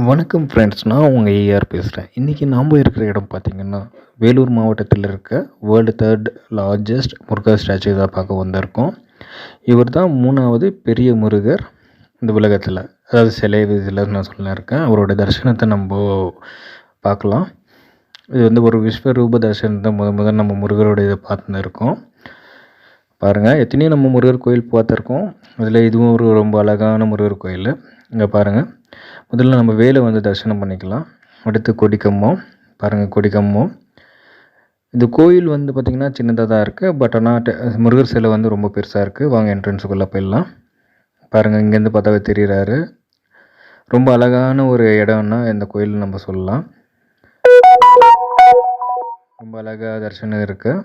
வணக்கம் ஃப்ரெண்ட்ஸ், நான் உங்கள் ஏஆர் பேசுகிறேன். இன்றைக்கி நாம் இருக்கிற இடம் பார்த்திங்கன்னா வேலூர் மாவட்டத்தில் இருக்க world 3rd largest Murugar statue தான் பார்க்க வந்திருக்கோம். இவர் தான் 3வது பெரிய முருகர் இந்த உலகத்தில், அதாவது சிலை இதில் நான் சொல்லியிருக்கேன். அவரோட தரிசனத்தை நம்ம பார்க்கலாம். இது ஒரு விஸ்வரூப தரிசனத்தை முதல் நம்ம முருகரோட இதை பார்த்துன்னு இருக்கோம். பாருங்கள், எத்தனையோ நம்ம முருகர் கோயில் பார்த்துருக்கோம். அதில் இதுவும் ரொம்ப அழகான முருகர் கோயில். இங்கே பாருங்கள், முதல்ல நம்ம வேலை தரிசனம் பண்ணிக்கலாம். அடுத்து கொடிக்கம்பம் பாருங்கள், கொடிக்கம்பம். இந்த கோயில் பார்த்திங்கன்னா சின்னதாக தான் இருக்குது. பட் ஆனால் முருகர் சிலை ரொம்ப பெருசாக இருக்குது. வாங்க என்ட்ரன்ஸுக்குள்ளே போயிடலாம். பாருங்கள், இங்கேருந்து பார்த்தாவே தெரிகிறாரு. ரொம்ப அழகான ஒரு இடம்னா இந்த கோயில் நம்ம சொல்லலாம். ரொம்ப அழகாக தரிசனம் இருக்குது.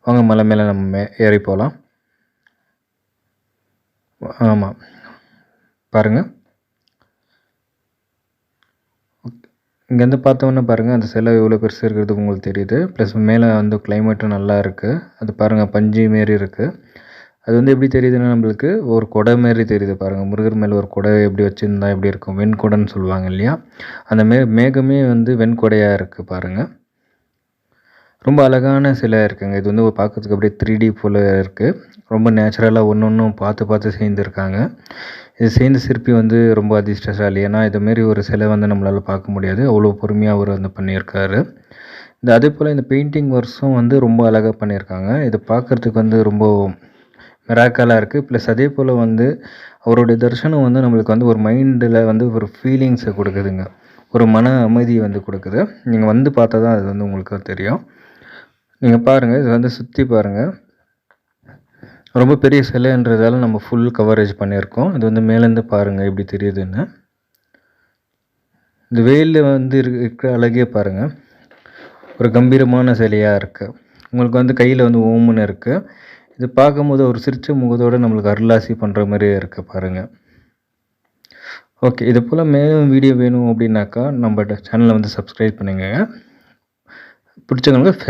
வாங்க மலை மேலே நம்ம ஏறி போகலாம். ஆமாம், பாருங்கள், இங்கேருந்து பார்த்தோன்னே பாருங்கள் அந்த சிலை எவ்வளோ பெருசு இருக்கிறது உங்களுக்கு தெரியுது. ப்ளஸ் மேலே கிளைமேட்டும் நல்லா இருக்குது. அது பாருங்கள், பஞ்சு மாரி இருக்குது. அது எப்படி தெரியுதுன்னா நம்மளுக்கு ஒரு கொடை மாரி தெரியுது. பாருங்கள், முருகர் மேலே ஒரு கொடை எப்படி வச்சுருந்தா எப்படி இருக்கும், வெண்கொடைன்னு சொல்லுவாங்க இல்லையா, அந்த மேகமே வெண்கொடையாக இருக்குது. பாருங்கள், ரொம்ப அழகான சிலை இருக்குங்க. இது பார்க்கறதுக்கு அப்படியே 3D போல் இருக்குது. ரொம்ப நேச்சுரலாக ஒன்றும் பார்த்து செய்திருக்காங்க. இது செய்த சிற்பி ரொம்ப அதிர்ஷ்டசாலி. ஏன்னா இதுமாரி ஒரு சிலை நம்மளால் பார்க்க முடியாது. அவ்வளோ பொறுமையாக அவர் பண்ணியிருக்காரு. அதே போல் இந்த பெயிண்டிங் ஒர்க்ஸும் ரொம்ப அழகாக பண்ணியிருக்காங்க. இது பார்க்குறதுக்கு ரொம்ப மிராக்கலாக இருக்குது. ப்ளஸ் அதே போல் அவருடைய தரிசனம் நம்மளுக்கு ஒரு மைண்டில் ஒரு ஃபீலிங்ஸை கொடுக்குதுங்க. ஒரு மன அமைதி கொடுக்குது. நீங்கள் பார்த்தா தான் அது உங்களுக்கு தெரியும். நீங்கள் பாருங்கள், இது சுற்றி பாருங்கள். ரொம்ப பெரிய சிலைன்றதால நம்ம ஃபுல் கவரேஜ் பண்ணியிருக்கோம். இது மேலேருந்து பாருங்கள் எப்படி தெரியுதுன்னு. இந்த வெயிலில் இருக்கிற அழகே பாருங்கள், ஒரு கம்பீரமான சிலையாக இருக்குது. உங்களுக்கு கையில் ஓமுன்னு இருக்குது. இது பார்க்கும்போது ஒரு சிரிச்ச முகத்தோடு நம்மளுக்கு அருளாசி பண்ணுற மாதிரியே இருக்குது. பாருங்கள். ஓகே, இது போல் மேலும் வீடியோ வேணும் அப்படின்னாக்கா நம்ம சேனலை சப்ஸ்கிரைப் பண்ணுங்க. பிடிச்சவங்களுக்கு